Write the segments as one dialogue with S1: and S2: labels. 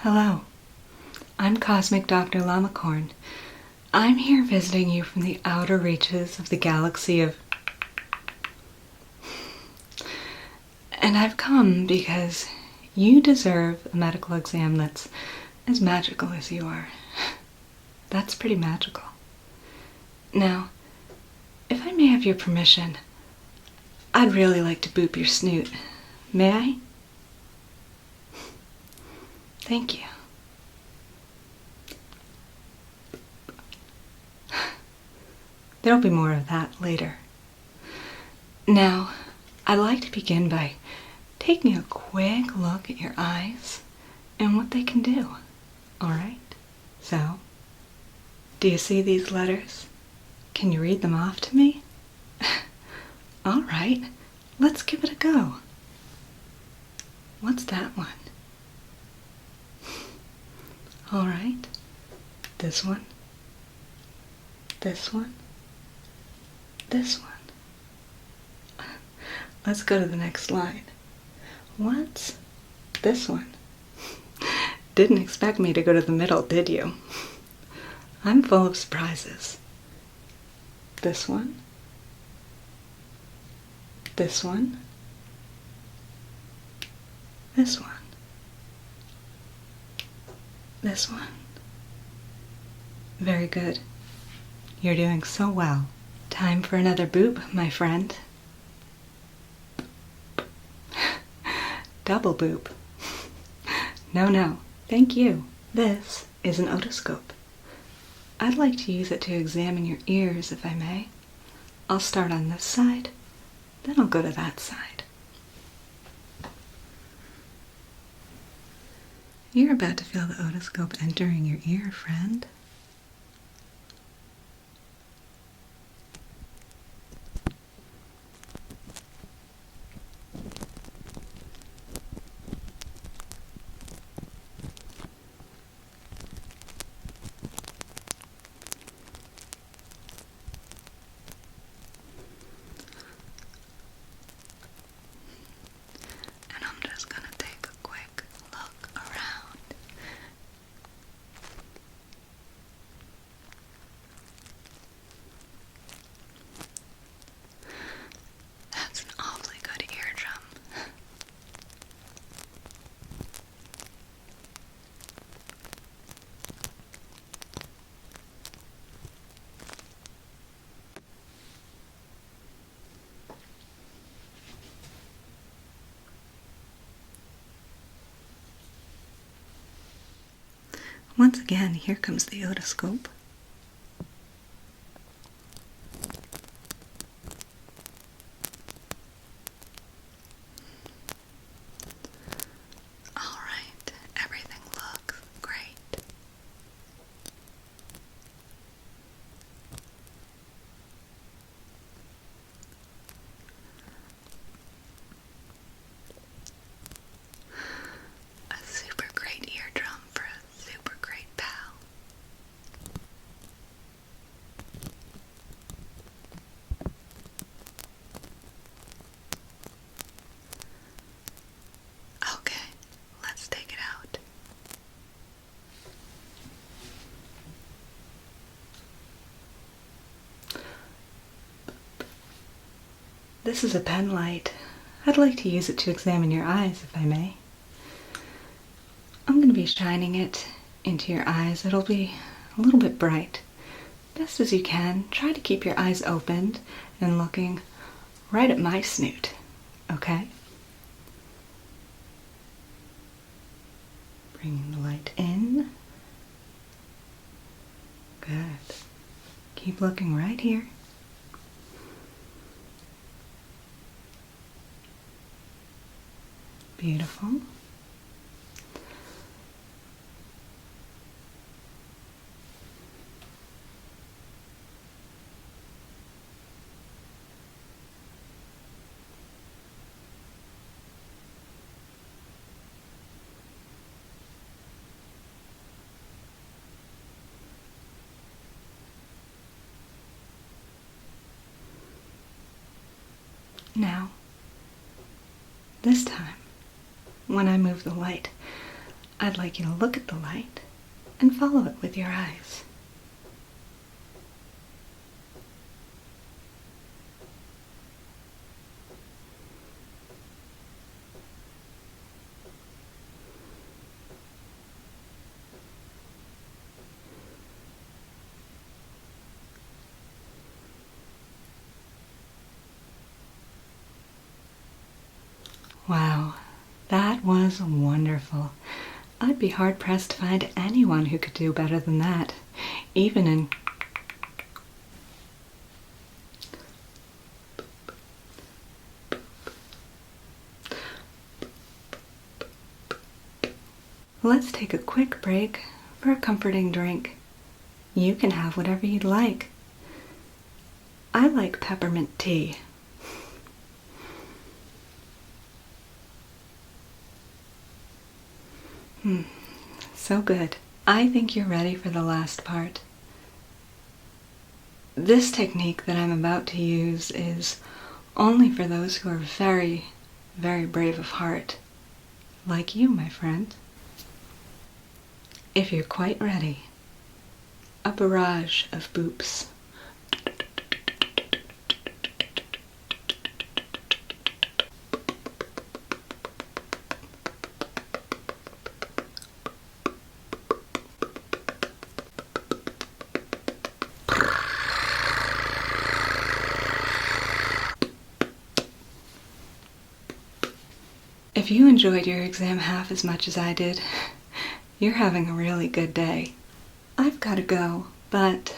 S1: Hello, I'm Cosmic Dr. Llamacorn. I'm here visiting you from the outer reaches of the galaxy of... And I've come because you deserve a medical exam that's as magical as you are. That's pretty magical. Now, if I may have your permission, I'd really like to boop your snoot. May I? Thank you. There'll be more of that later. Now, I'd like to begin by taking a quick look at your eyes and what they can do. Alright? So, do you see these letters? Can you read them off to me? Alright, let's give it a go. What's that one? Alright, this one, this one, this one. Let's go to the next line. What's this one? Didn't expect me to go to the middle, did you? I'm full of surprises. This one, this one, this one. This one. Very good. You're doing so well. Time for another boop, my friend. Double boop. No, thank you. This is an otoscope. I'd like to use it to examine your ears, if I may. I'll start on this side, then I'll go to that side. You're about to feel the otoscope entering your ear, friend. And I'm just gonna take a quick look around. That's an awfully good eardrum. Once again, here comes the otoscope. Alright, everything looks great. A super great eardrum for a super great pal. Okay, let's take it out. This is a pen light. I'd like to use it to examine your eyes, if I may. I'm going to be shining it into your eyes. It'll be a little bit bright. Best as you can, try to keep your eyes opened and looking right at my snoot, okay? Bringing the light in. Good. Keep looking right here. Beautiful. Now, this time, when I move the light, I'd like you to look at the light and follow it with your eyes. Wow, that was wonderful. I'd be hard-pressed to find anyone who could do better than that, even in... Let's take a quick break for a comforting drink. You can have whatever you'd like. I like peppermint tea. So good. I think you're ready for the last part. This technique that I'm about to use is only for those who are very, very brave of heart, like you, my friend. If you're quite ready, a barrage of boops. If you enjoyed your exam half as much as I did, you're having a really good day. I've got to go, but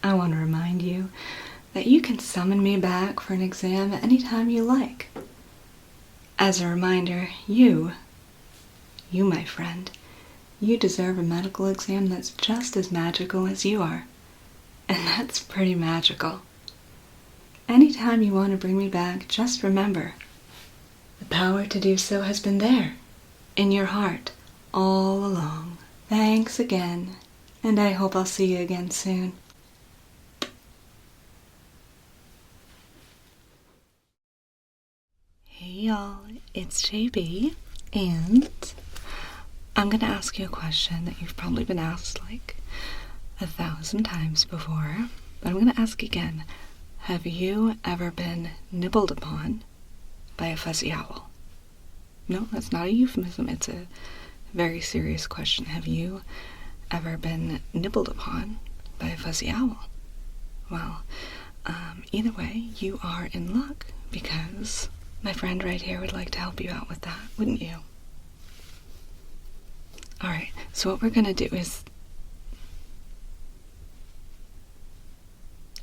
S1: I want to remind you that you can summon me back for an exam anytime you like. As a reminder, you, my friend, you deserve a medical exam that's just as magical as you are. And that's pretty magical. Anytime you want to bring me back, just remember, the power to do so has been there, in your heart, all along. Thanks again, and I hope I'll see you again soon. Hey y'all, it's JB, and I'm gonna ask you a question that you've probably been asked like 1,000 times before, but I'm gonna ask again. Have you ever been nibbled upon by a fuzzy owl? No, that's not a euphemism. It's a very serious question. Have you ever been nibbled upon by a fuzzy owl? Well, either way, you are in luck because my friend right here would like to help you out with that, wouldn't you? Alright, so what we're gonna do is...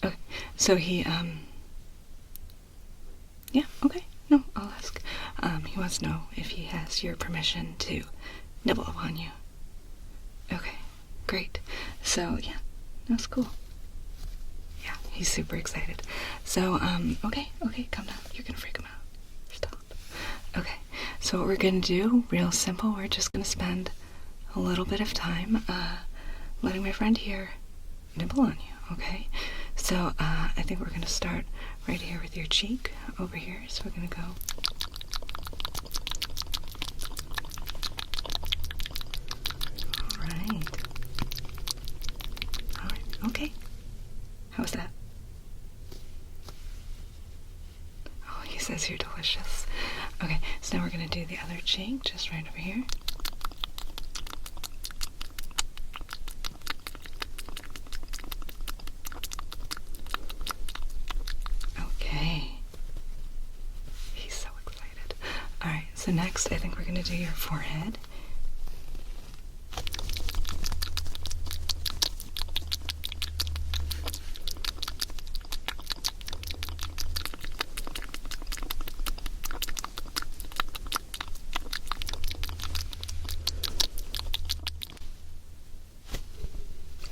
S1: Okay, so he, yeah, okay. No, I'll ask. He wants to know if he has your permission to nibble upon you. Okay, great. So, yeah, that's cool. Yeah, he's super excited. So, okay, calm down. You're gonna freak him out. Stop. Okay, so what we're gonna do, real simple, we're just gonna spend a little bit of time, letting my friend here nibble on you, okay? So, I think we're gonna start right here with your cheek, over here, so we're gonna go. Alright, okay. How's that? Oh, he says you're delicious. Okay, so now we're gonna do the other cheek, just right over here. So next, I think we're going to do your forehead.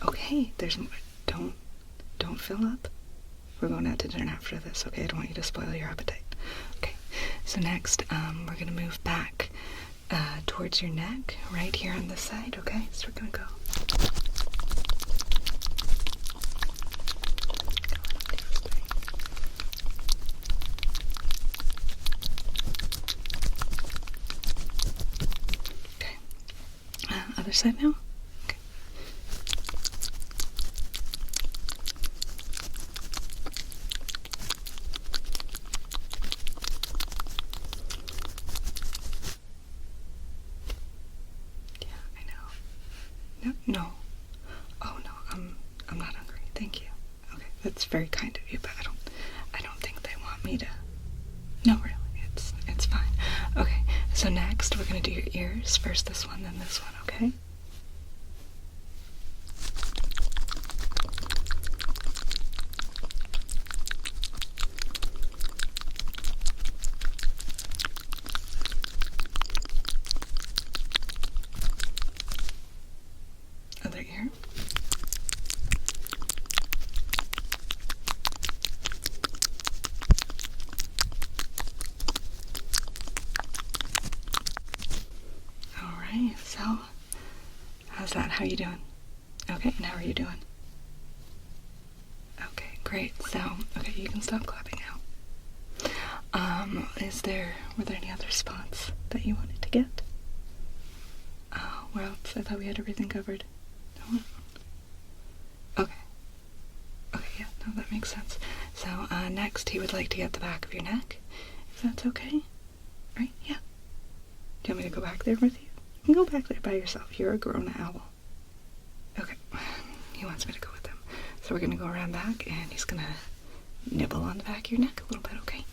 S1: Okay, there's more. Don't fill up. We're going out to dinner after this, okay? I don't want you to spoil your appetite. Okay. So next, we're gonna move back towards your neck, right here on this side, okay? So we're gonna go. Okay. Other side now? Okay. Yeah, I know. No. Oh no, I'm not hungry. Thank you. Okay, that's very kind of you, but I don't think they want me to. No, really, it's fine. Okay, so next we're gonna do your ears. First this one, then this one, okay? Other ear. Alright, so how's that? How you doing? Okay, and how are you doing? Okay, great. So, okay, you can stop clapping now. Were there any other spots that you wanted to get? Oh, where else? I thought we had everything covered. No? Okay. Okay, yeah, no, that makes sense. So, next he would like to get the back of your neck, if that's okay. Right? Yeah. Do you want me to go back there with you? You can go back there by yourself. You're a grown owl. Okay. He wants me to go with him. So we're gonna go around back and he's gonna nibble on the back of your neck a little bit, okay?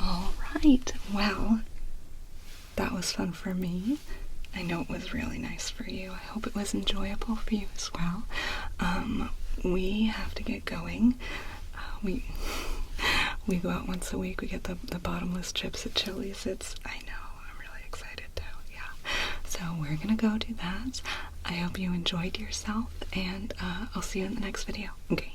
S1: Alright, well, that was fun for me. I know it was really nice for you. I hope it was enjoyable for you as well. We have to get going. We go out once a week. We get the bottomless chips at Chili's. I know, I'm really excited too, yeah. So we're gonna go do that. I hope you enjoyed yourself, and I'll see you in the next video, okay?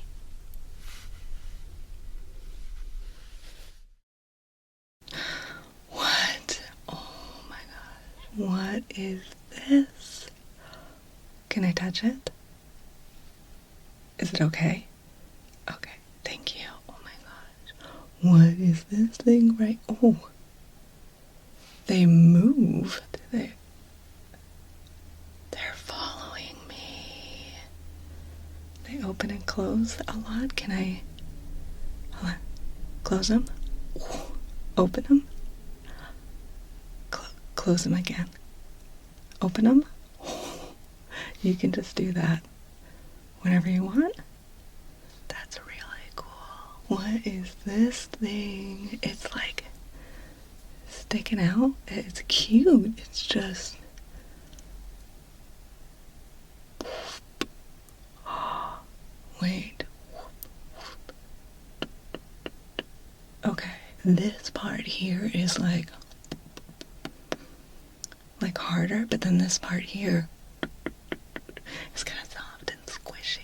S1: What? Oh my gosh. What is this? Can I touch it? Is it okay? Okay, thank you. Oh my gosh. What is this thing right? Oh. They move. They're following me. They open and close a lot. Can I hold on. Close them? Open them? Close them again. Open them? You can just do that whenever you want. That's really cool. What is this thing? It's like sticking out. It's cute. It's just... Wait. Okay. This part here is like harder, but then this part here is kind of soft and squishy.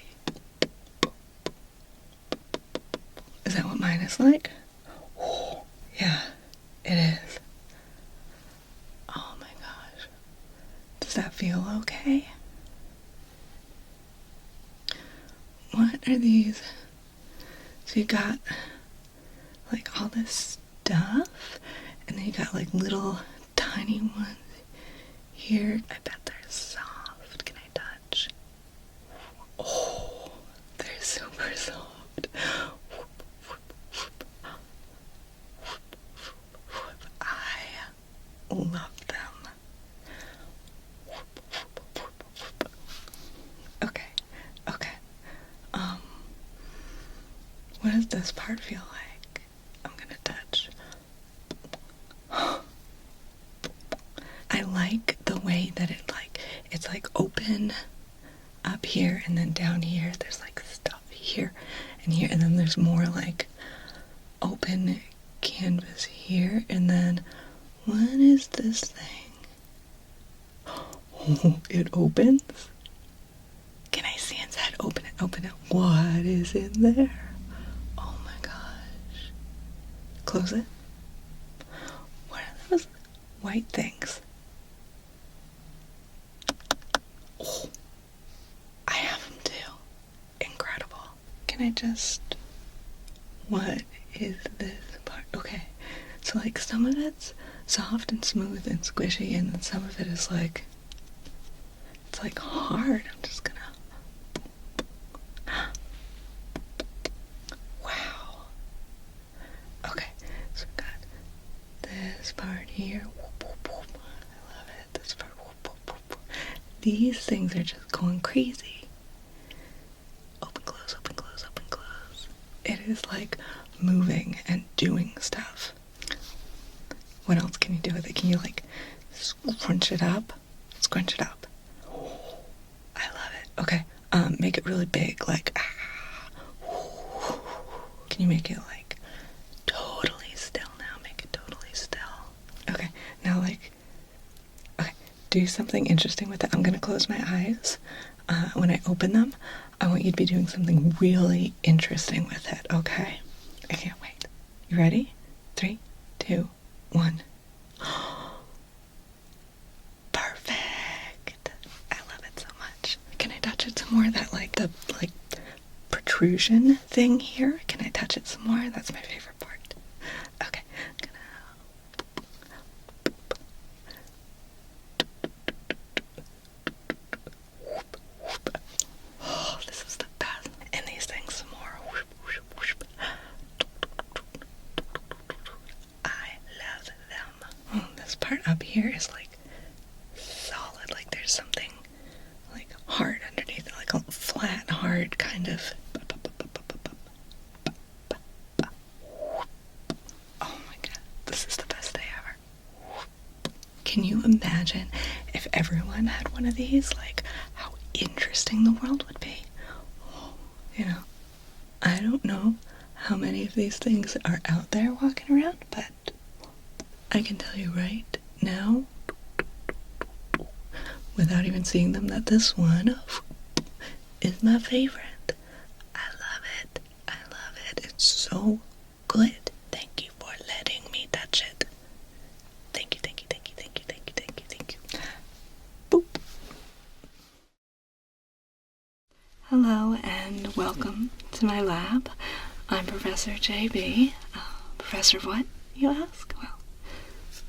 S1: Is that what mine is like? Yeah, it is. Oh my gosh. Does that feel okay? What are these? So you got like all this stuff, and then you got like little tiny ones here. I bet they're soft. Can I touch? Oh, they're super soft. I love them. Okay. What does this part feel like? I'm gonna touch. I like the way that it's like open up here, and then down here there's like stuff here and here, and then there's more like open canvas here, and then what is this thing? Oh, it opens? Can I see inside? Open it. What is in there? Close it. What are those white things? Oh, I have them too. Incredible. Can I just... What is this part? Okay, so like some of it's soft and smooth and squishy, and then some of it is like, it's like hard. I'm just gonna... Wow. Okay, so we've got this part here. I love it. This part. These things are just going crazy. Open, close, open, close, open, close. It is like moving and doing stuff. What else can you do with it? Can you like scrunch it up? Scrunch it up. I love it. Okay, make it really big, like, can you make it like totally still now? Make it totally still. Okay, now like, okay, do something interesting with it. I'm gonna close my eyes. When I open them, I want you to be doing something really interesting with it, okay? I can't wait. You ready? 3, 2, 1. Perfect. I love it so much. Can I touch it some more? That like the protrusion thing here. Can I touch it some more? That's my favorite part. Okay. I'm gonna... Oh, this is the best. And these things some more. I love them. Oh, this part up here is like solid. Like there's something like hard underneath it, like a flat, hard kind of. Oh my god, this is the best day ever. Can you imagine if everyone had one of these? Like how interesting the world would be. You know, I don't know how many of these things are out there walking around, but I can tell you right now, without even seeing them, that this one is my favorite. I love it. I love it. It's so good. Thank you for letting me touch it. Thank you, thank you, thank you, thank you, thank you, thank you, thank you. Boop. Hello and welcome to my lab. I'm Professor JB. Professor of what, you ask? Well,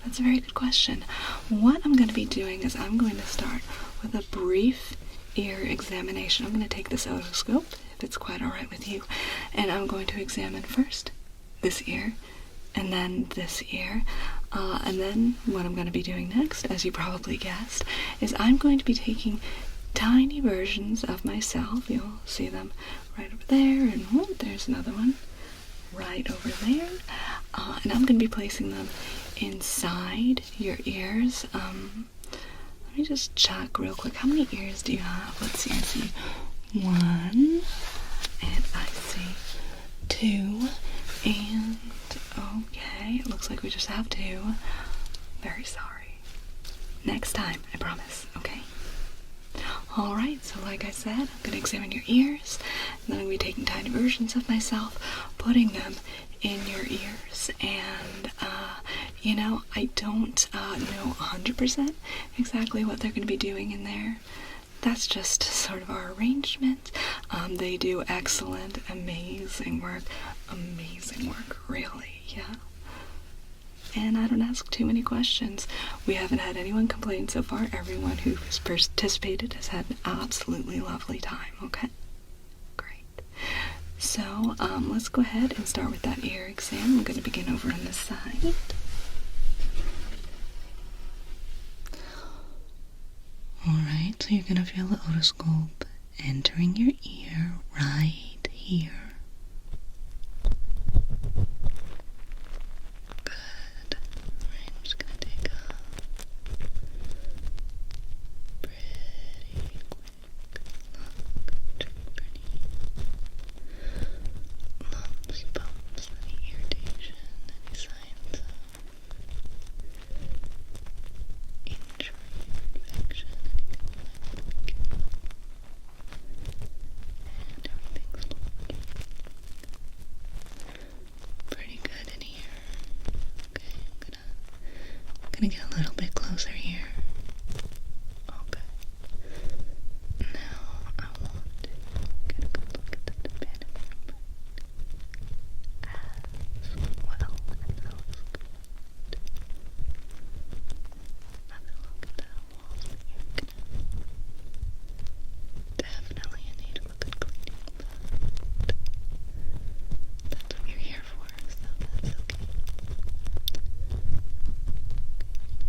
S1: that's a very good question. What I'm going to be doing is I'm going to start with a brief ear examination. I'm going to take this otoscope, if it's quite alright with you, and I'm going to examine first this ear, and then this ear, and then what I'm going to be doing next, as you probably guessed, is I'm going to be taking tiny versions of myself. You'll see them right over there, and there's another one right over there, and I'm going to be placing them inside your ears. Let me just check real quick. How many ears do you have? Let's see. I see 1, and I see 2, and okay, it looks like we just have 2. Very sorry. Next time, I promise, okay? Alright, so like I said, I'm going to examine your ears, and then I'm going to be taking tiny versions of myself, putting them in your ears, and, you know, I don't know 100% exactly what they're going to be doing in there. That's just sort of our arrangement. They do excellent, amazing work, really, yeah. And I don't ask too many questions. We haven't had anyone complain so far. Everyone who has participated has had an absolutely lovely time, okay? Great. So, let's go ahead and start with that ear exam. I'm going to begin over on this side. Alright, so you're going to feel the otoscope entering your ear right here. Good. Alright, I'm just going to take a pretty quick look. Check for any lumps, bumps, any irritation, any signs of injury, infection, anything like that. And everything's looking gonna get a little bit closer here. Okay. Now I want to get a good look at the tympanic membrane as well. That looks good. Another look at that wall of the ear canal. Definitely in need of a good cleaning, but that's what you're here for, so that's okay.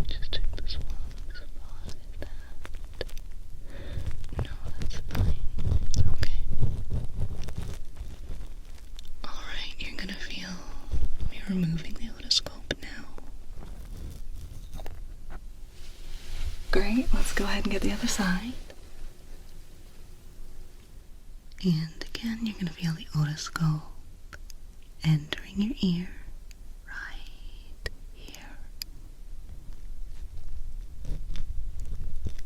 S1: Just check the swelling spot. Is that? No, that's fine. Okay. Alright, you're gonna feel me removing the otoscope now. Great, let's go ahead and get the other side. And again, you're gonna feel the otoscope entering your ear right here.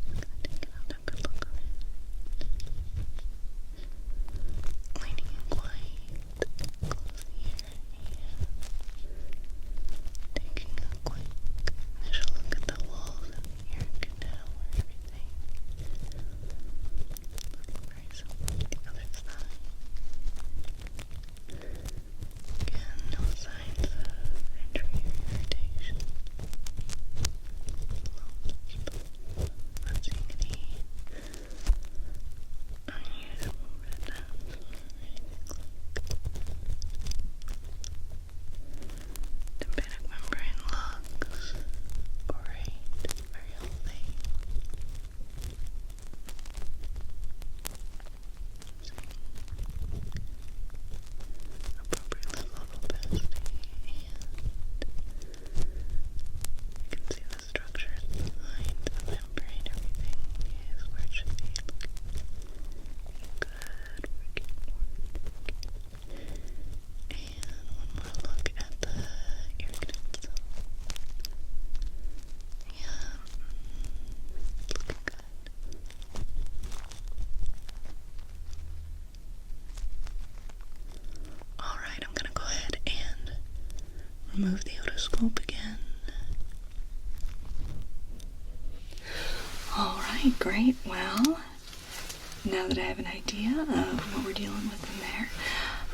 S1: I'm gonna take another good look around. Leaning in quite close here and taking a quick initial look at the walls of the ear canal where everything looking very similar to the other side. Again, no signs of injury or irritation. Not seeing any unusual red dots or anything like. Tympanic membrane looks great, very healthy. Appropriate level of opacity, and you can see the structure behind the membrane. Everything is where it should be. Good, working. And one more look at the ear canal itself. Yeah, looking good. Alright, I'm gonna go ahead and remove the otoscope again. Alright, great. Well, now that I have an idea of what we're dealing with in there,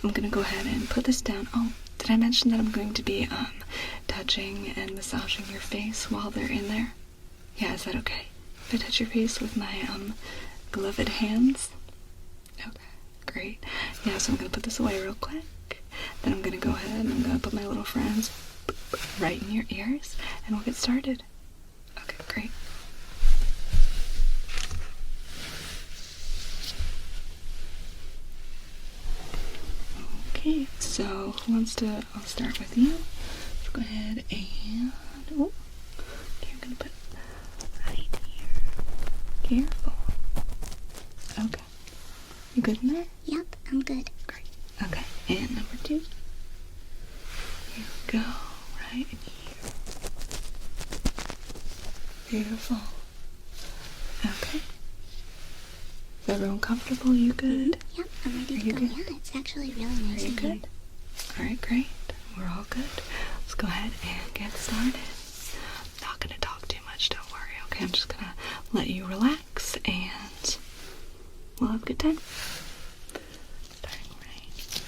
S1: I'm gonna go ahead and put this down. Oh, did I mention that I'm going to be touching and massaging your face while they're in there? Yeah, is that okay? If I touch your face with my gloved hands? Okay, great. Yeah, so I'm gonna put this away real quick. Then I'm gonna go ahead and I'm gonna put my little friends right in your ears and we'll get started. Okay, great. Okay, so who wants to, I'll start with you. Let's go ahead and, oh, okay, I'm gonna put right here. Careful. Okay. You good in there?
S2: Yep, I'm good.
S1: Great. Okay, and number 2. Here we go, right in here. Beautiful. Okay. Is everyone comfortable? You good?
S2: Yep, I'm ready to go.
S1: Good?
S2: Yeah, it's actually really nice
S1: Are you
S2: in here.
S1: good? Alright, great. We're all good. Let's go ahead and get started. I'm not gonna talk too much, don't worry, okay? I'm just gonna let you relax and we'll have a good time. Starting right.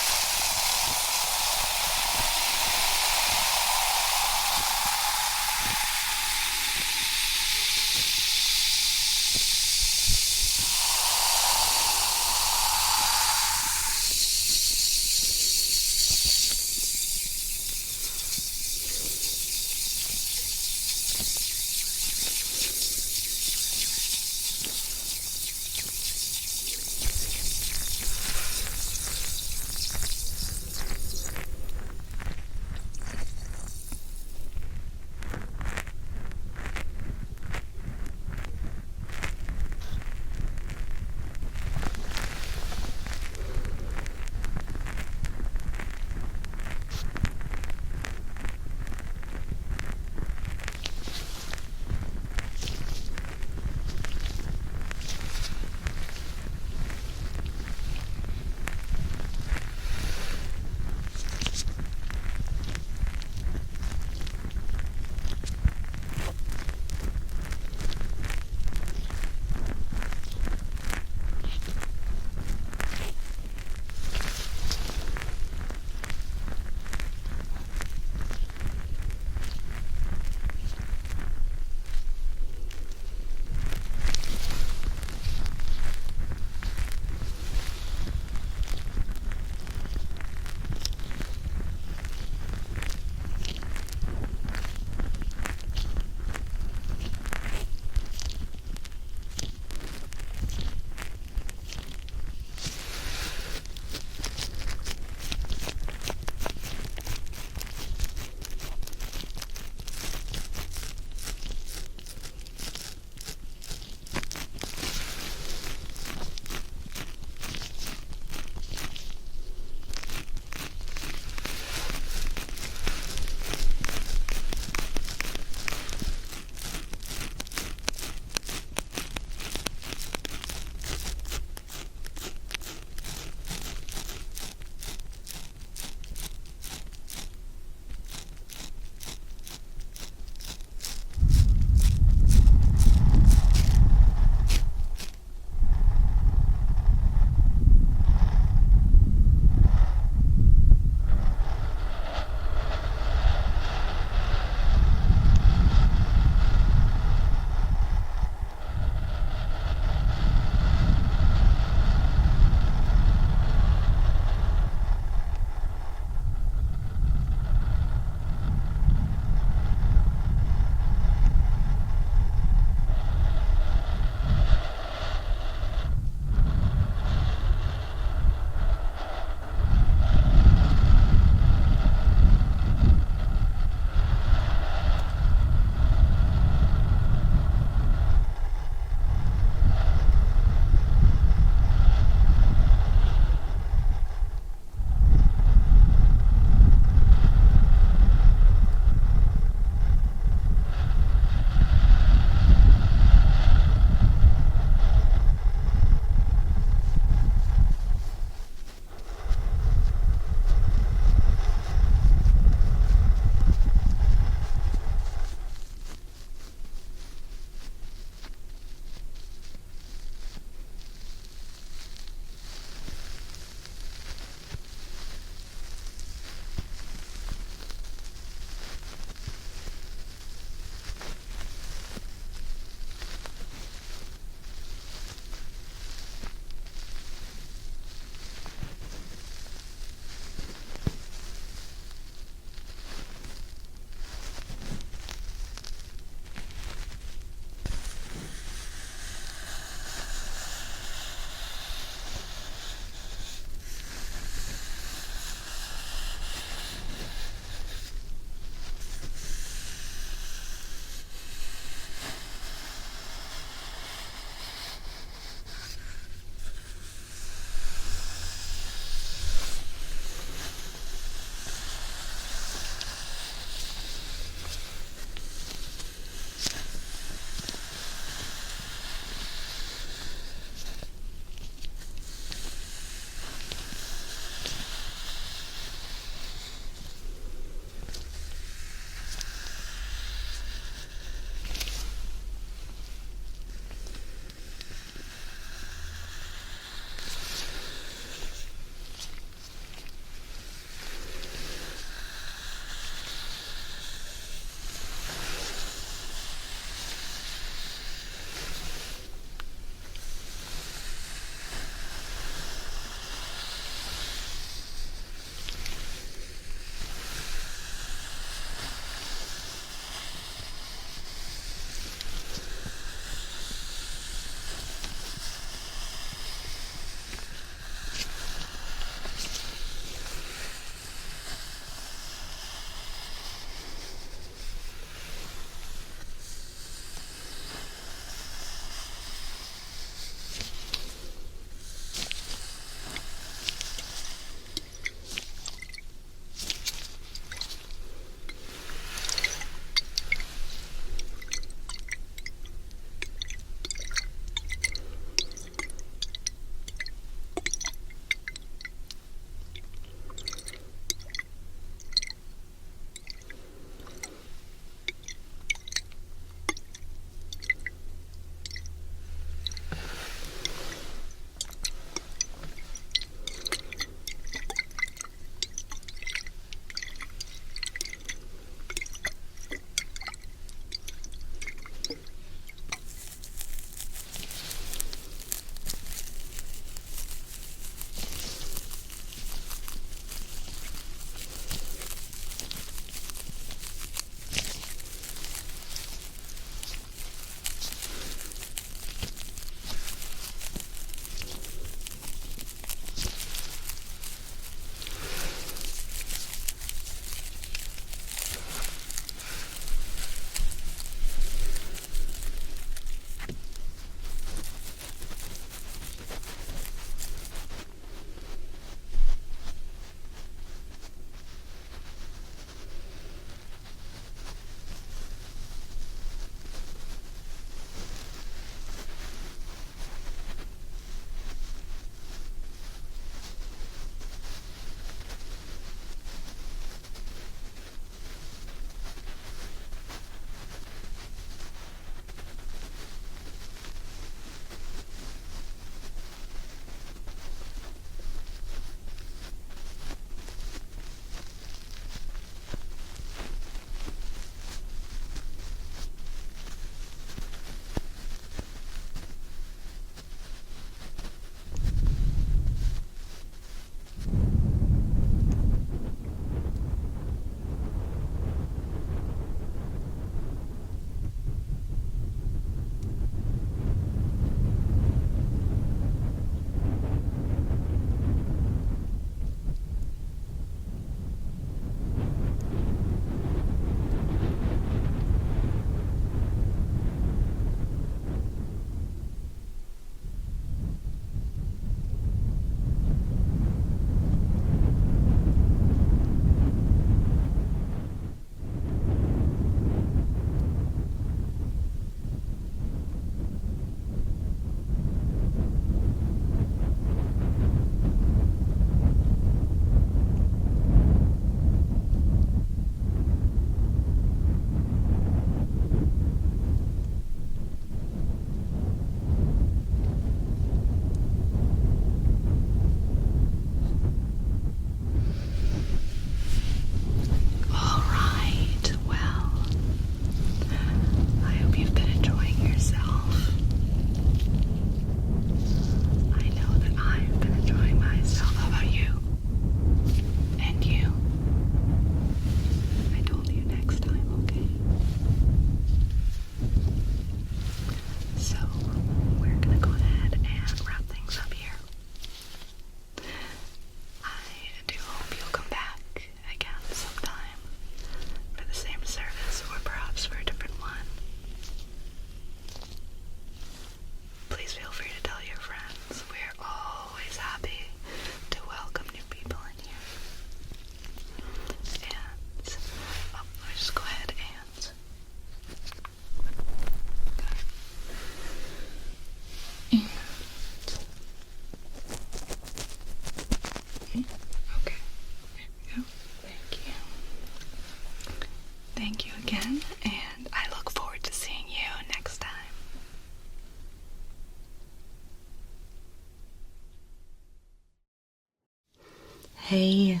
S1: Hey,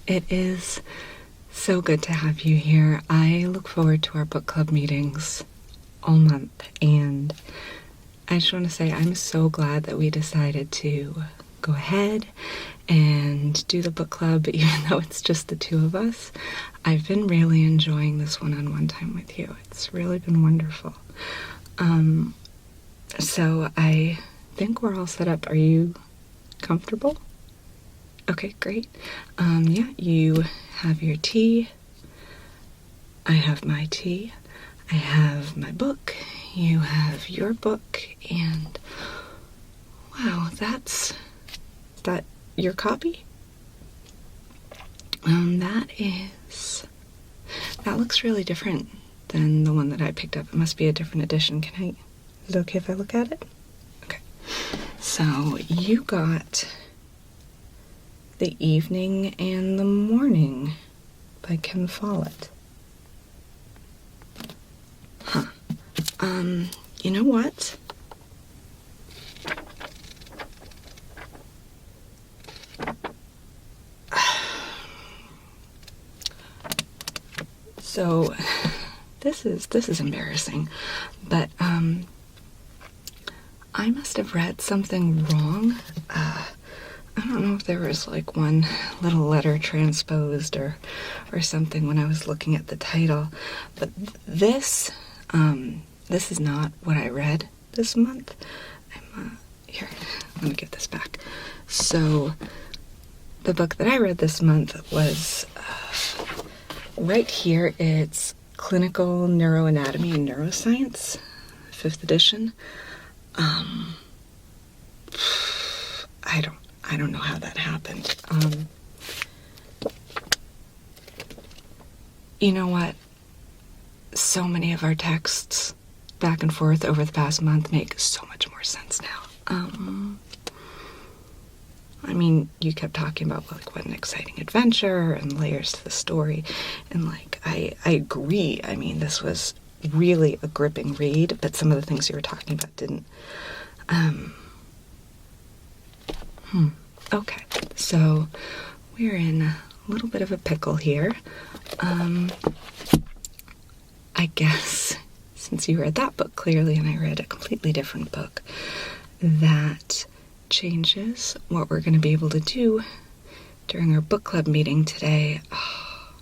S1: it is so good to have you here. I look forward to our book club meetings all month, and I just want to say I'm so glad that we decided to go ahead and do the book club, even though it's just the two of us. I've been really enjoying this one-on-one time with you. It's really been wonderful. So I think we're all set up. Are you comfortable? Okay, great. Yeah, you have your tea. I have my tea. I have my book. You have your book. And wow, is that your copy? That looks really different than the one that I picked up. It must be a different edition. Is it okay if I look at it? Okay. So you got The Evening and the Morning by Ken Follett. Huh. You know what? So this is embarrassing, but I must have read something wrong. I don't know if there was like one little letter transposed or something when I was looking at the title, but this is not what I read this month. Here, let me get this back. So the book that I read this month was right here. It's Clinical Neuroanatomy and Neuroscience, 5th edition. I don't know how that happened. You know what? So many of our texts back and forth over the past month make so much more sense now. I mean, you kept talking about like what an exciting adventure and layers to the story, and like I agree. I mean, this was really a gripping read, but some of the things you were talking about didn't. Okay, so we're in a little bit of a pickle here. I guess since you read that book clearly and I read a completely different book, that changes what we're going to be able to do during our book club meeting today. Oh,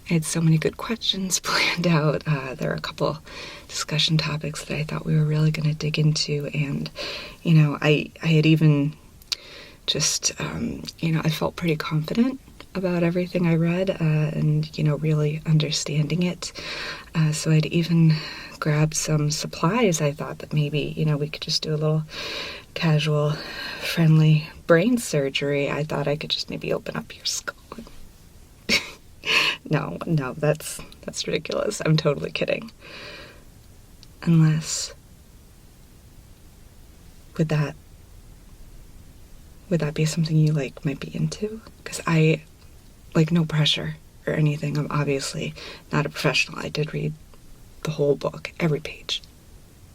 S1: I had so many good questions planned out. There are a couple discussion topics that I thought we were really going to dig into, and I had even just I felt pretty confident about everything I read, and really understanding it. So I'd even grabbed some supplies. I thought that maybe we could just do a little casual, friendly brain surgery. I thought I could just maybe open up your skull. No, that's ridiculous. I'm totally kidding. Unless, would that be something you might be into? Because I, no pressure or anything. I'm obviously not a professional. I did read the whole book, every page.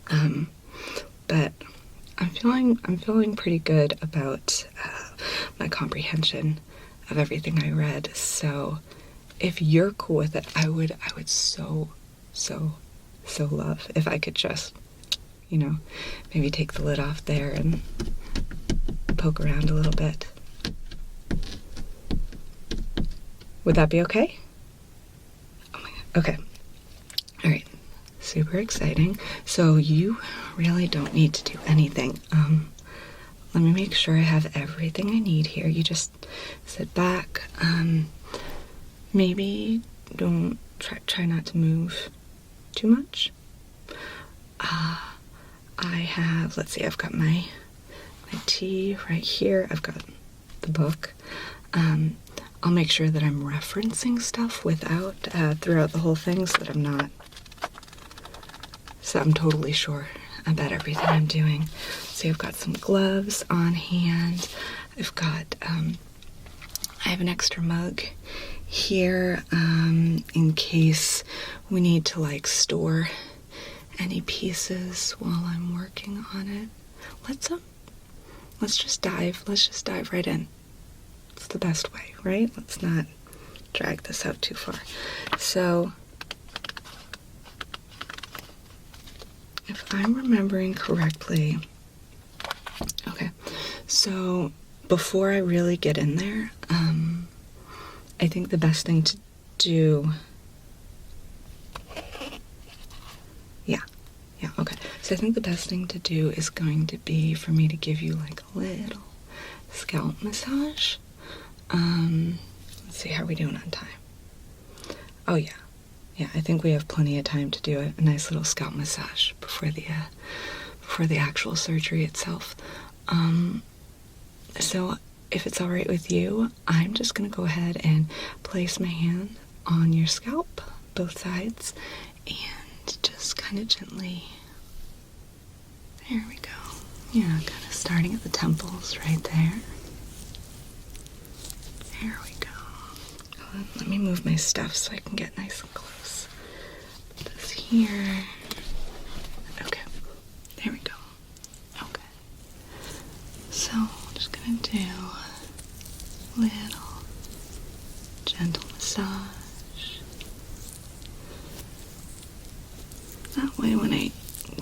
S1: But I'm feeling pretty good about my comprehension of everything I read. So if you're cool with it, I would so love if I could just, maybe take the lid off there and poke around a little bit. Would that be okay? Oh my God. Okay. All right. Super exciting. So you really don't need to do anything. Let me make sure I have everything I need here. You just sit back. Maybe don't try not to move too much. I have, let's see, I've got my tea right here. I've got the book. I'll make sure that I'm referencing stuff throughout the whole thing so I'm totally sure about everything I'm doing. So I've got some gloves on hand. I have an extra mug here in case we need to store any pieces while I'm working on it. Let's just dive right in. It's the best way, right? Let's not drag this out too far. So, if I'm remembering correctly, okay, so before I really get in there, I think the best thing to do, yeah, okay. So I think the best thing to do is going to be for me to give you like a little scalp massage. Let's see, how are we doing on time? Oh yeah, I think we have plenty of time to do a nice little scalp massage before the actual surgery itself. So if it's all right with you, I'm just gonna go ahead and place my hand on your scalp, both sides, and just kind of gently, there we go. Yeah, kind of starting at the temples right there. There we go. Let me move my stuff so I can get nice and close. Put this here. Okay, there we go. Okay. So, I'm just gonna do a little gentle massage. That way when I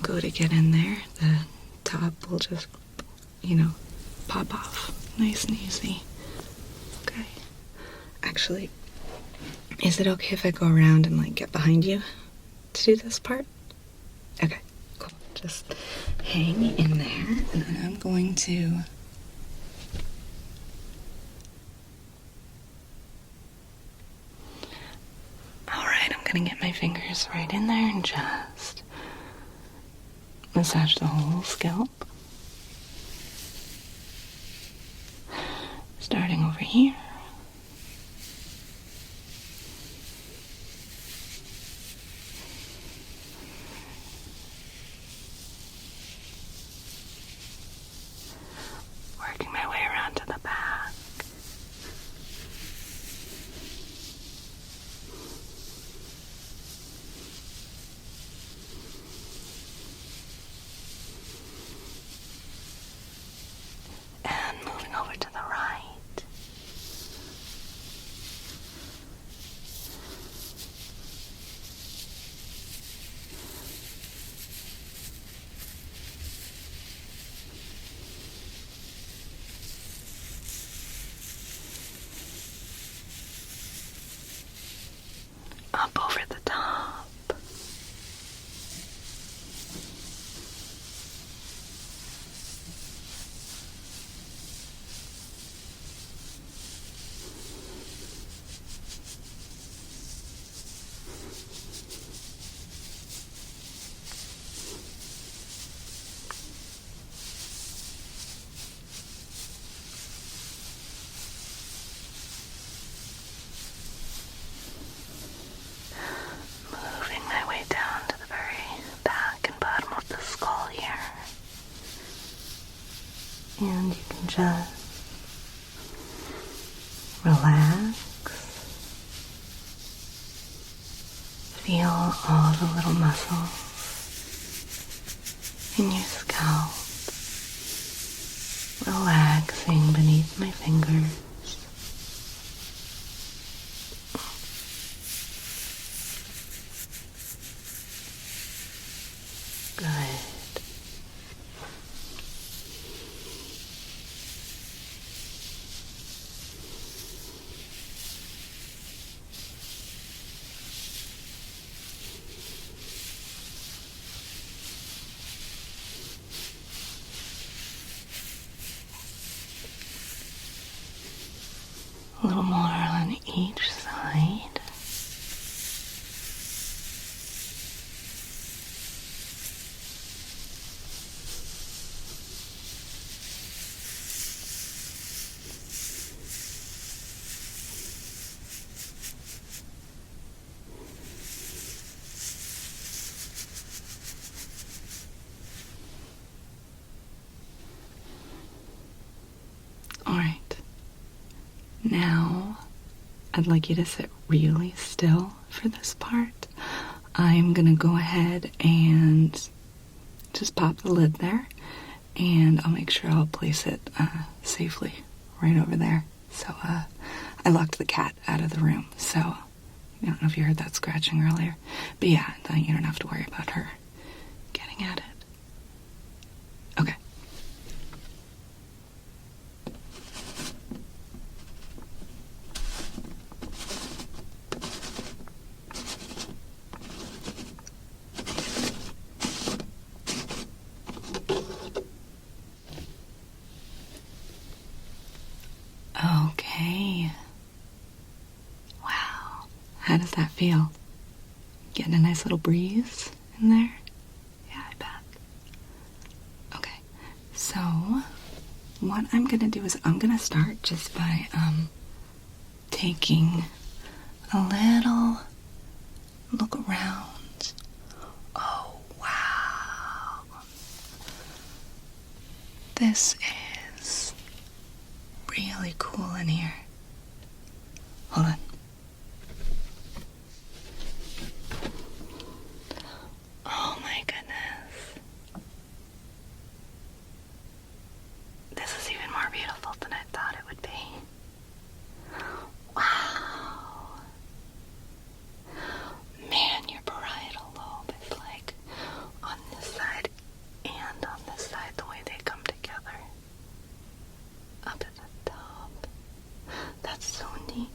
S1: go to get in there, the top will just, pop off nice and easy. Okay. Actually, is it okay if I go around and like get behind you to do this part? Okay, cool. Just hang in there, and then I'm going to alright, I'm gonna get my fingers right in there and just massage the whole scalp. Starting over here. Working my way around to the back. And moving over to the right. Up over the top. Moving my way down to the very back and bottom of the skull here. And you can just relax. Feel all the little muscles in your scalp relaxing beneath my fingers. Good. A little more on each side. All right. Now, I'd like you to sit really still for this part. I'm gonna go ahead and just pop the lid there, and I'll make sure I'll place it safely right over there. So, I locked the cat out of the room, so I don't know if you heard that scratching earlier. But yeah, you don't have to worry about her getting at it. Okay. Okay. Wow. How does that feel? Getting a nice little breeze in there? Yeah, I bet. Okay. So, what I'm gonna do is I'm gonna start just by, taking a little look around. Oh, wow. This is really cool in here. Hold on. Oh my goodness. This is even more beautiful than I thought it would be. Wow. Man, your parietal lobe is like on this side and on this side, the way they come together. Up at the top. That's so neat.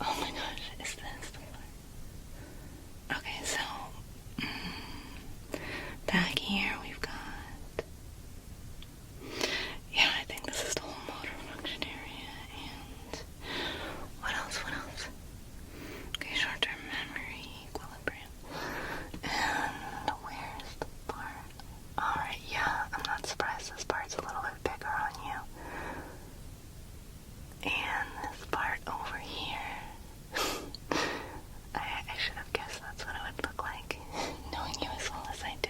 S1: Oh my gosh, is this the one? Okay, so back here we've got, yeah, I think this is the whole motor function area. And what else? Okay, short-term memory, equilibrium. And where's the part? Alright, yeah, I'm not surprised this part's a little bit bigger on you. And this part over here. I should have guessed that's what it would look like, knowing you as well as I do.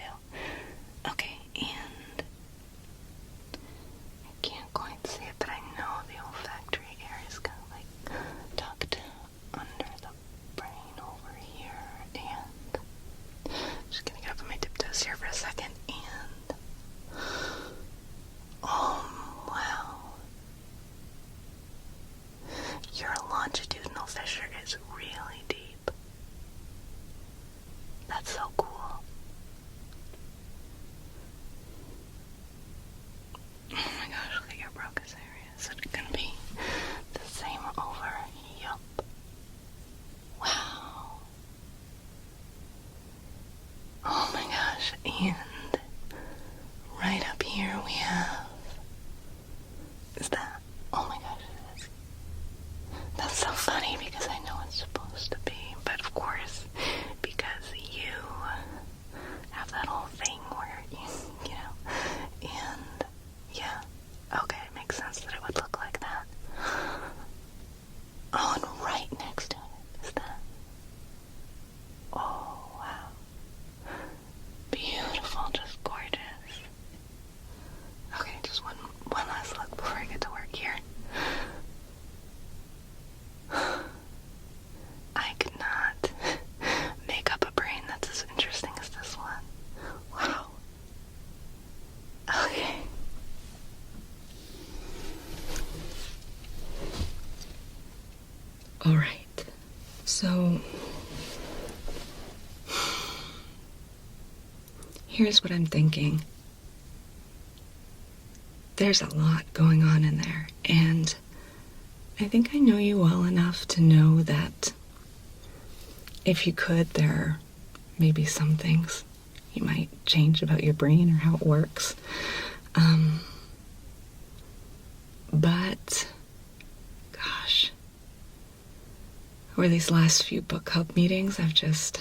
S1: Okay, and I can't quite see it, but I know the olfactory area is kind of like tucked under the brain over here. And just gonna get up on my tiptoes here for a second. And oh wow, your longitudinal fissure is really deep. That's so cool. Oh my gosh, look at your broca's area. Is it gonna be the same over? Yup. Wow. Oh my gosh, and right up here we have, is that, oh my gosh, it is. That's so funny because I know it's supposed to be, but of course, because you have that whole thing where you know, and yeah, okay, it makes sense that it would look like that. Oh, and right next to it is that. Oh, wow. Beautiful, just gorgeous. Okay, just one last look before I get to work here. I could not make up a brain that's as interesting as this one. Wow. Okay. All right. So here's what I'm thinking. There's a lot going on in there, and I think I know you well enough to know that if you could, there may be some things you might change about your brain or how it works. But, gosh, over these last few book club meetings, I've just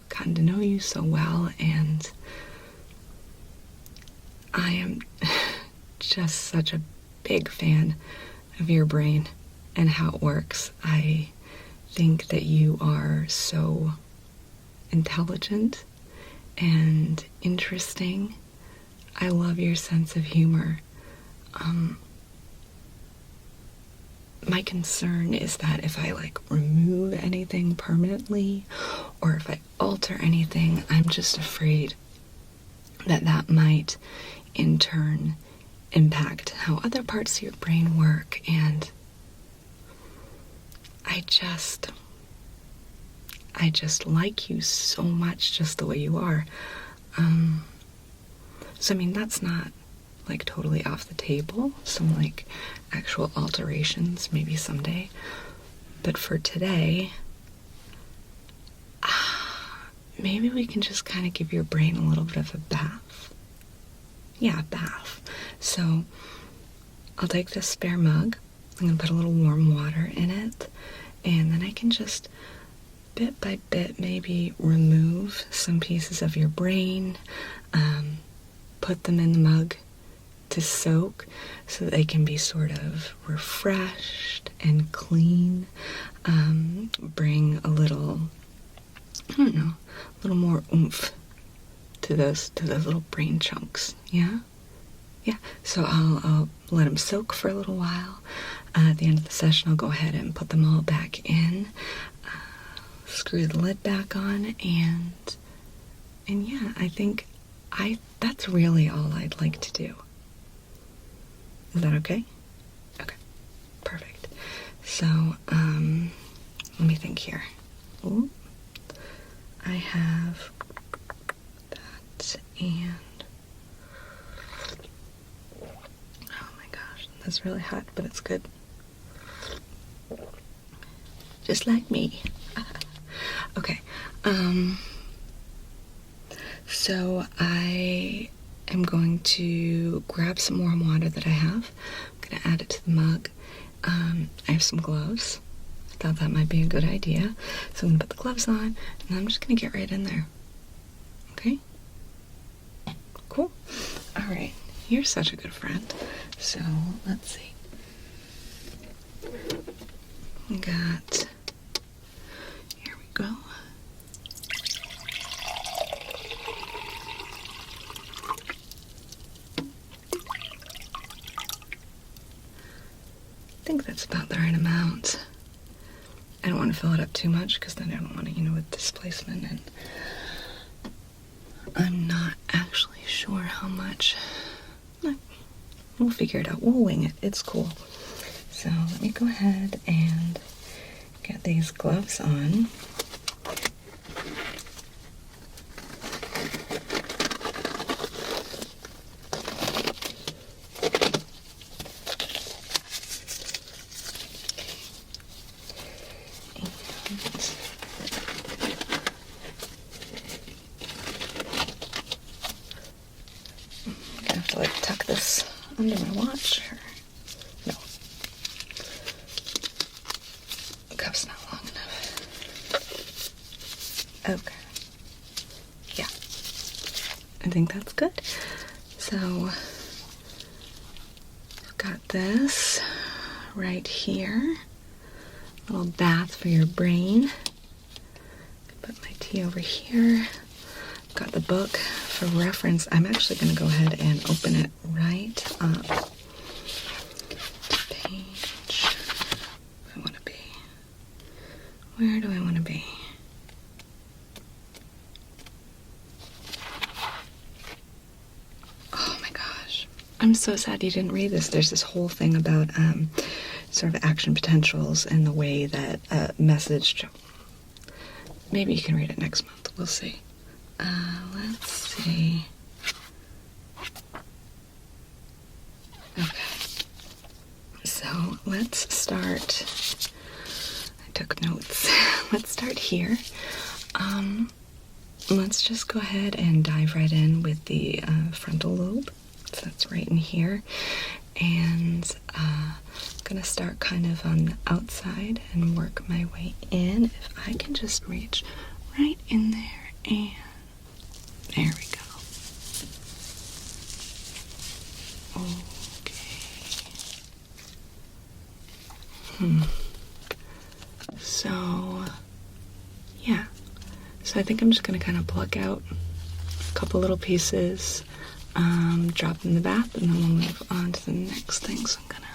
S1: gotten to know you so well, and I am just such a big fan of your brain and how it works. I think that you are so intelligent and interesting. I love your sense of humor. My concern is that if I remove anything permanently or if I alter anything, I'm just afraid that that might in turn impact how other parts of your brain work, and I just like you so much just the way you are. So I mean, that's not like totally off the table. Some like actual alterations maybe someday. But for today, maybe we can just kind of give your brain a little bit of a bath. Yeah, a bath. So I'll take this spare mug. I'm going to put a little warm water in it. And then I can just bit by bit maybe remove some pieces of your brain, put them in the mug to soak so that they can be sort of refreshed and clean, bring a little, I don't know, a little more oomph to those little brain chunks. Yeah? Yeah, so I'll let them soak for a little while. At the end of the session, I'll go ahead and put them all back in, screw the lid back on, and yeah, I think that's really all I'd like to do. Is that okay? Okay, perfect. So, let me think here. Ooh, I have that, and oh my gosh, that's really hot, but it's good. Just like me. Okay, so I am going to grab some warm water that I have. I'm going to add it to the mug. I have some gloves. I thought that might be a good idea. So I'm going to put the gloves on, and I'm just going to get right in there. Okay? Cool. All right. You're such a good friend. So let's see. We got, here we go. I think that's about the right amount. I don't want to fill it up too much because then I don't want to, with displacement, and I'm not actually sure how much. We'll figure it out. We'll wing it. It's cool. So let me go ahead and get these gloves on. Tuck this under my watch. No. The cuff's not long enough. Okay. Yeah. I think that's good. So, I've got this right here. A little bath for your brain. Put my tea over here. I've got the book. For reference, I'm actually going to go ahead and open it right up to page. Where do I want to be? Where do I want to be? Oh my gosh. I'm so sad you didn't read this. There's this whole thing about sort of action potentials and the way that message. Maybe you can read it next month. We'll see. Let's see. Okay. So let's start. I took notes. Let's start here. Let's just go ahead and dive right in with the frontal lobe. So that's right in here. And I'm gonna start kind of on the outside and work my way in. If I can just reach right in there, and there we go. Okay. So, yeah. So I think I'm just going to kind of pluck out a couple little pieces, drop them in the bath, and then we'll move on to the next thing. So I'm going to...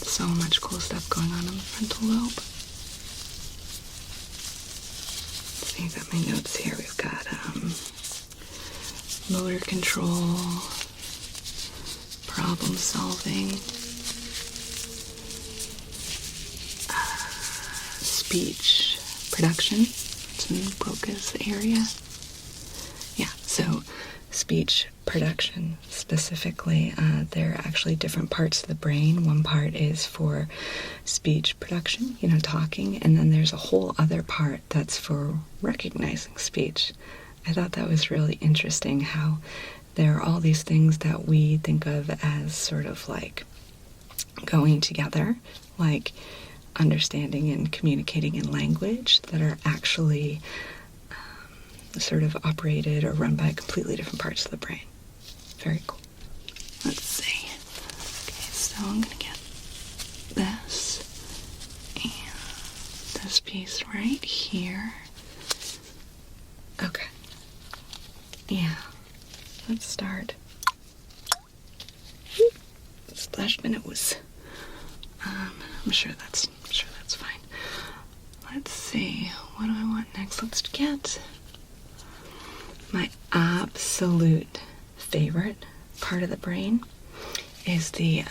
S1: So much cool stuff going on in the frontal lobe. I got my notes here. We've got motor control, problem solving, speech production. It's in Broca's area. Yeah, so speech production specifically, there are actually different parts of the brain. One part is for speech production, talking, and then there's a whole other part that's for recognizing speech. I thought that was really interesting how there are all these things that we think of as sort of like going together, like understanding and communicating in language, that are actually sort of operated or run by completely different parts of the brain. Very cool. Let's see. Okay, so I'm gonna get this and this piece right here. Okay. Yeah. Let's start. This last minute was I'm sure that's fine. Let's see. What do I want next? Let's get my absolute favorite part of the brain is the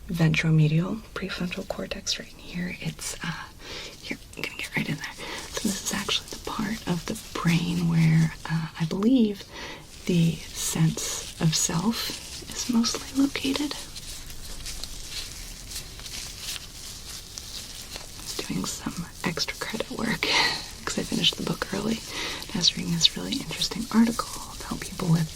S1: ventromedial prefrontal cortex right here. It's here, I'm gonna get right in there. So this is actually the part of the brain where I believe the sense of self is mostly located. Doing some extra credit work because I finished the book early. I was reading this really interesting article about people with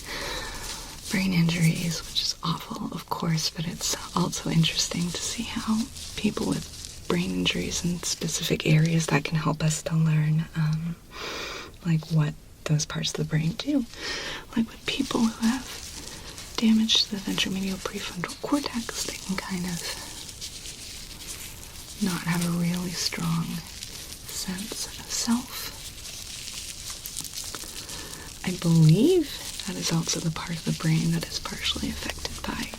S1: brain injuries, which is awful, of course, but it's also interesting to see how people with brain injuries in specific areas that can help us to learn, like what those parts of the brain do. Like with people who have damage to the ventromedial prefrontal cortex, they can kind of not have a really strong sense of self. I believe that is also the part of the brain that is partially affected by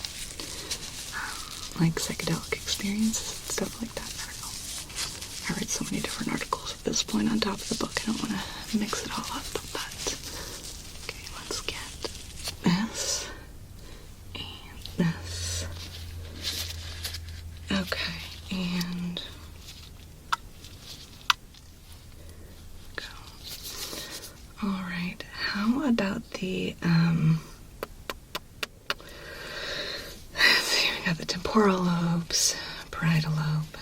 S1: like psychedelic experiences and stuff like that. I don't know. I read so many different articles at this point on top of the book. I don't want to mix it all up, but okay, let's get this and this. Okay, and go. All right, how about the let's see, we got the temporal lobes, parietal lobe,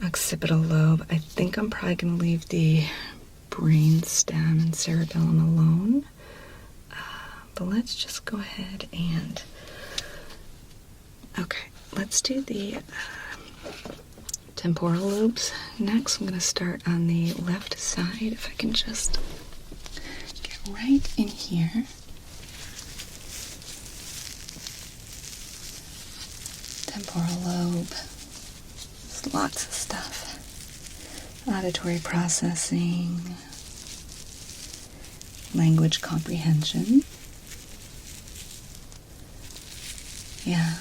S1: occipital lobe. I think I'm probably going to leave the brain stem and cerebellum alone, but let's just go ahead and okay, let's do the temporal lobes next. I'm going to start on the left side. If I can just get right in here. Temporal lobe. There's lots of stuff. Auditory processing, language comprehension. Yeah.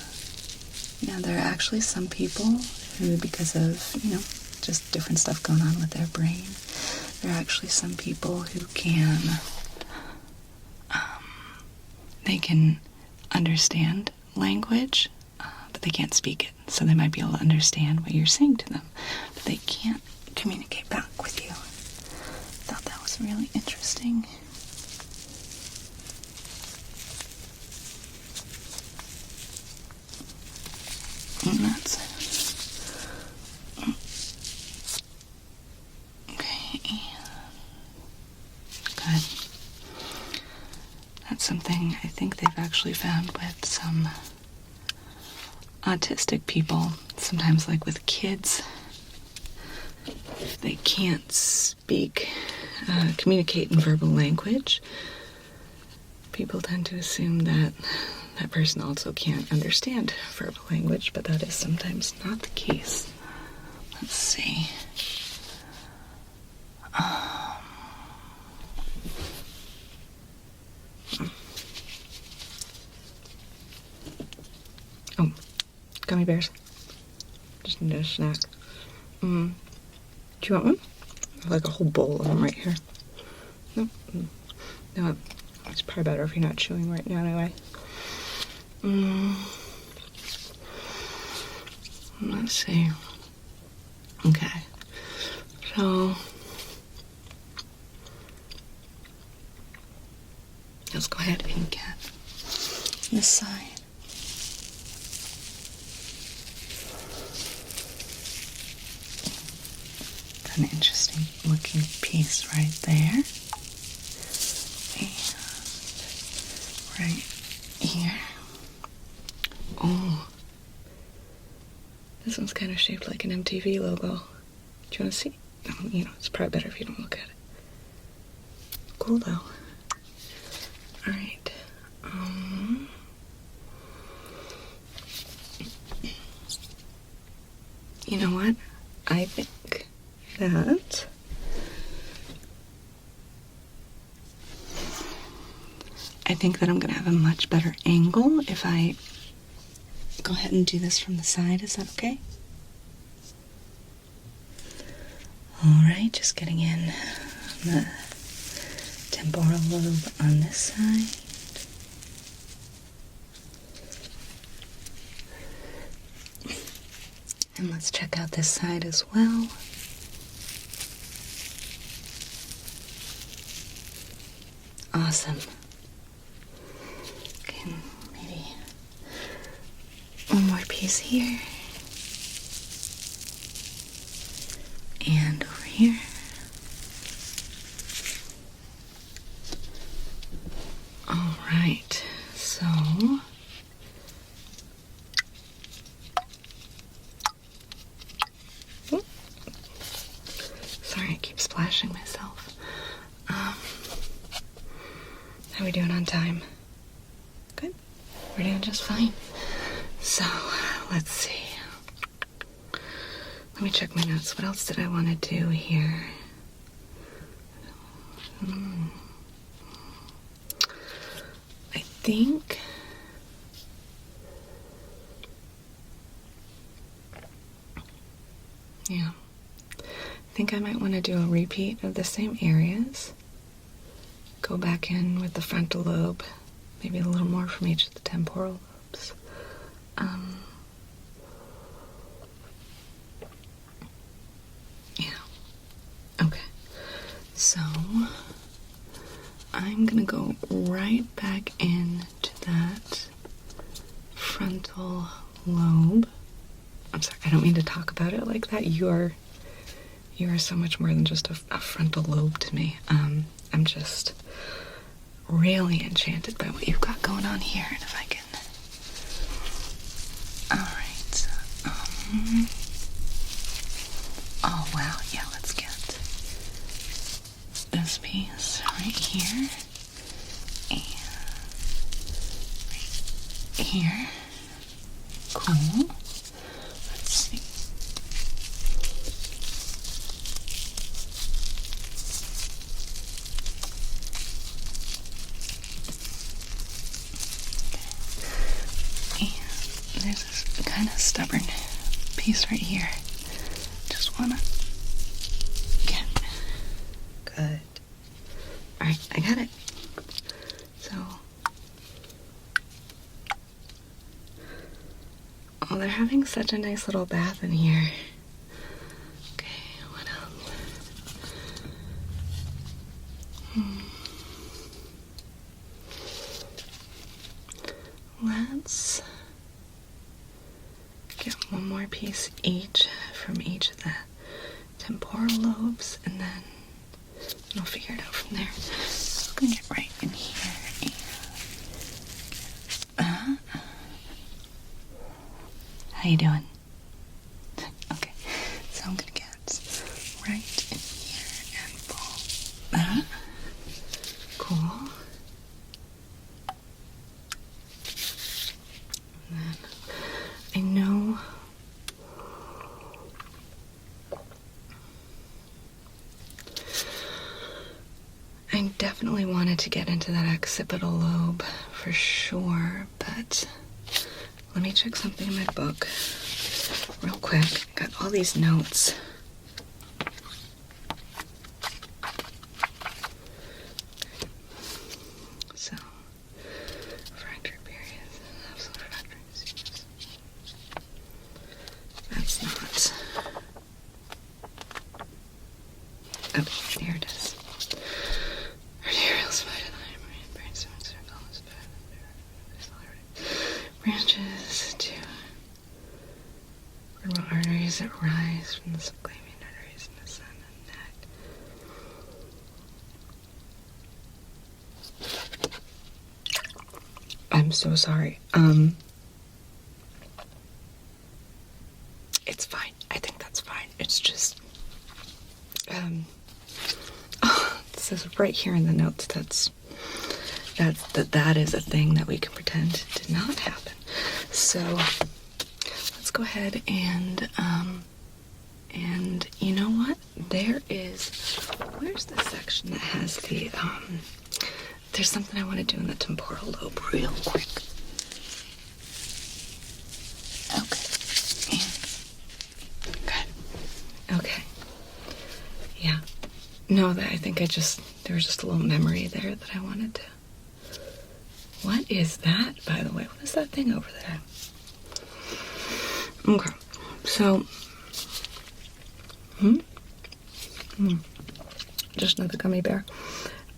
S1: Yeah, there are actually some people who, because of, just different stuff going on with their brain, there are actually some people who can, they can understand language, but they can't speak it. So they might be able to understand what you're saying to them, but they can't communicate back with you. I thought that was really interesting. And that's okay. Good. That's something I think they've actually found with some autistic people. Sometimes, like with kids, if they can't speak, communicate in verbal language, people tend to assume that that person also can't understand verbal language, but that is sometimes not the case. Let's see. Oh, gummy bears. Just need a snack. Do you want one? I have like a whole bowl of them right here. Nope. No, it's probably better if you're not chewing right now anyway. Let's see. Okay. So let's go ahead and get this side. An interesting looking piece right there. And right here. Oh, this one's kind of shaped like an MTV logo. Do you want to see? No, it's probably better if you don't look at it. Cool though. Alright. You know what? I think that I'm gonna have a much better angle if I go ahead and do this from the side. Is that okay? Alright, just getting in the temporal lobe on this side. And let's check out this side as well. Awesome. Okay, maybe one more piece here. And over here. All right, so sorry, I keep splashing myself. How are we doing on time? Good. We're doing just fine. So, let's see. Let me check my notes. What else did I want to do here? I think I might want to do a repeat of the same areas. Go back in with the frontal lobe, maybe a little more from each of the temporal lobes. Okay. So I'm gonna go right back into that frontal lobe. I'm sorry, I don't mean to talk about it like that. You are so much more than just a frontal lobe to me. I'm just really enchanted by what you've got going on here. And if I can... Alright. Oh, wow. Yeah, let's get this piece right here. And right here. Cool. Let's see. There's this kind of stubborn piece right here. Just wanna get good. Alright, I got it. So, oh, they're having such a nice little bath in here. Okay, what else? Let's get one more piece each from each of the temporal lobes, and then I'll figure it out from there. So I'm gonna get right in here and get that. How you doing? Okay, so I'm gonna get right in here and pull that. Cool. And then I know I definitely wanted to get into that occipital lobe for sure, but let me check something in my book real quick. I got all these notes. So, refractory periods, absolute refractory disease. That's not. Here it is. Arterial spine, branches to vertebral arteries that rise from the subclavian arteries in the sun and neck. I'm so sorry. It's fine. I think that's fine. It's just, it says right here in the notes that is a thing that we can pretend did not happen. So let's go ahead and you know what? Where's the section that has the, there's something I want to do in the temporal lobe real quick. Okay. Good. Okay. Yeah. No, I think there was just a little memory there that I wanted to. What is that, by the way? What is that thing over there? Okay. So, just another gummy bear.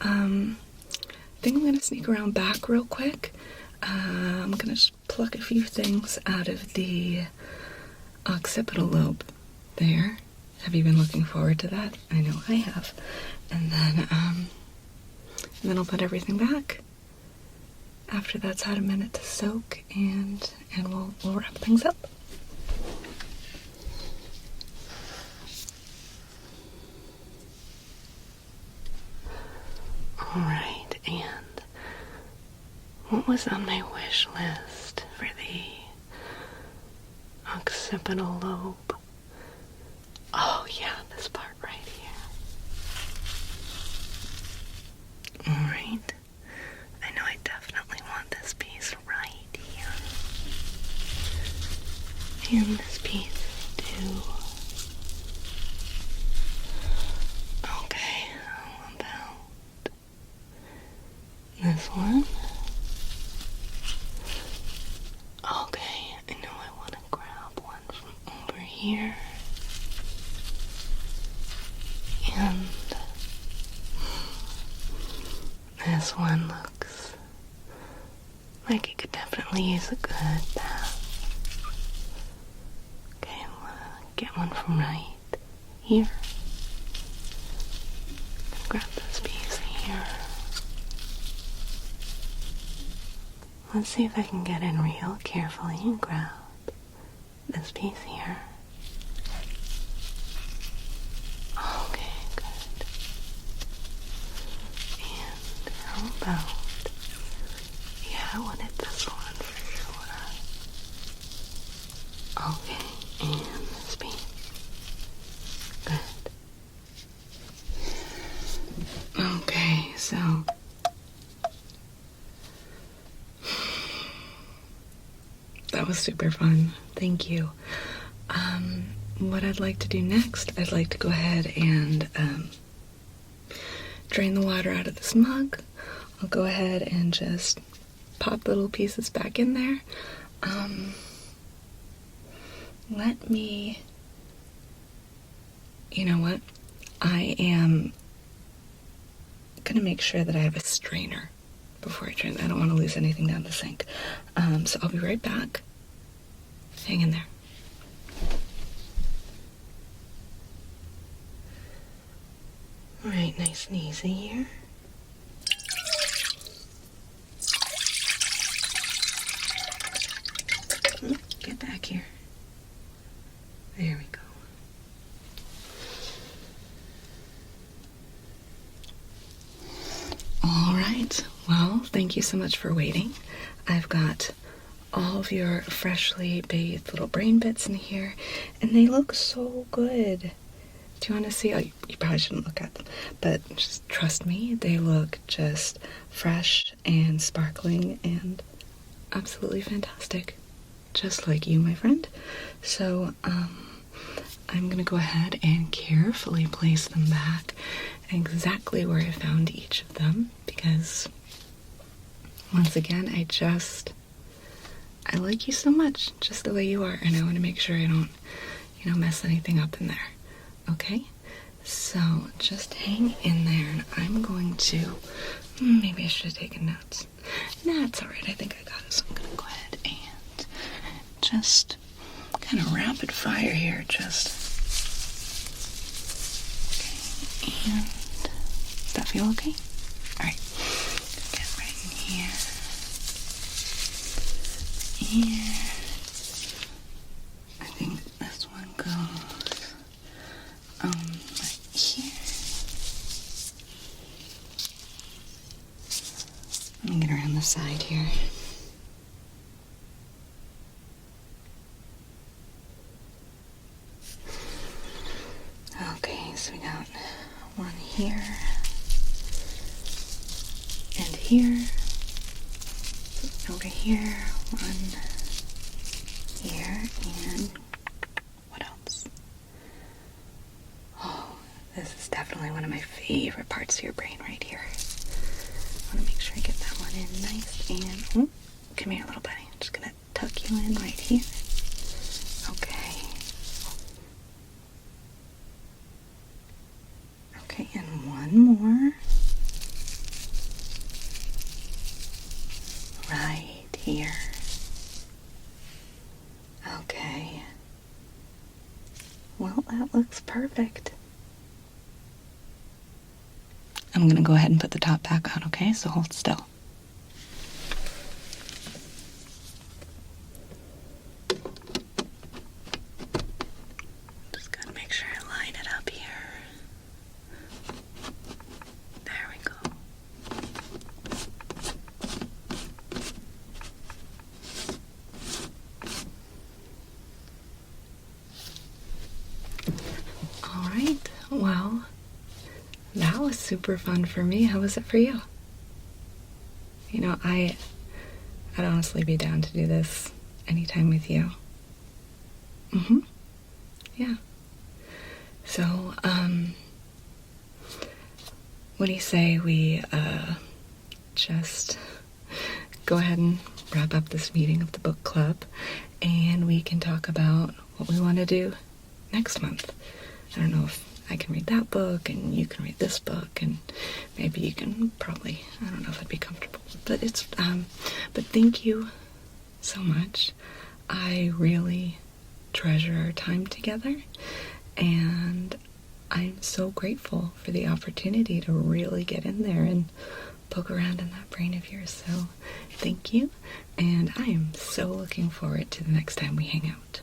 S1: I think I'm going to sneak around back real quick. I'm going to just pluck a few things out of the occipital lobe there. Have you been looking forward to that? I know I have. And then I'll put everything back. After that's had a minute to soak, and we'll wrap things up. All right, and what was on my wish list for the occipital lobe? Oh yeah, this part right here. All right. I know I definitely want this piece right here. And this piece too. Okay, how about this one? Okay, I know I want to grab one from over here. And this one looks like it could definitely use a good bath. Okay, I'm gonna get one from right here. Grab this piece here. Let's see if I can get in real carefully and grab this piece here. Okay, good. And how about, yeah, I wanted this one for sure. Okay, and this piece. Good. Okay, so that was super fun. Thank you. What I'd like to do next, I'd like to go ahead and drain the water out of this mug. I'll go ahead and just pop little pieces back in there. You know what? I am gonna make sure that I have a strainer before I drain. I don't want to lose anything down the sink. So I'll be right back. Hang in there. All right, nice and easy here. Get back here. There we go. All right, well, thank you so much for waiting. I've got all of your freshly bathed little brain bits in here, and they look so good. Do you want to see? Oh, you probably shouldn't look at them, but just trust me, they look just fresh and sparkling and absolutely fantastic. Just like you, my friend. So, I'm gonna go ahead and carefully place them back exactly where I found each of them, because once again, I like you so much, just the way you are, and I want to make sure I don't, mess anything up in there. Okay? So just hang in there, and I'm going to, maybe I should have taken notes. Nah, it's all right. I think I got it. So I'm going to go ahead and just kind of rapid fire here. Just, okay, and does that feel okay? All right, get right in here. Here. I think this one goes right here. Let me get around the side here. Okay, so we got one here and here. Over here, one here, and what else? Oh, this is definitely one of my favorite parts of your brain right here. I want to make sure I get that one in nice and, oh, come here, little buddy. I'm just going to tuck you in right here. Okay. Okay, and one more. Right here. Okay. Well, that looks perfect. I'm going to go ahead and put the top back on, okay? So hold still. Just got to make sure I line it up here. There we go. All right. Well, that was super fun for me. How was it for you? You know, I'd honestly be down to do this anytime with you. Yeah. So, what do you say we, just go ahead and wrap up this meeting of the book club, and we can talk about what we want to do next month. I don't know if I can read that book and you can read this book, and maybe you can probably, I don't know if I'd be comfortable, but but thank you so much. I really treasure our time together, and I'm so grateful for the opportunity to really get in there and poke around in that brain of yours. So thank you, and I am so looking forward to the next time we hang out.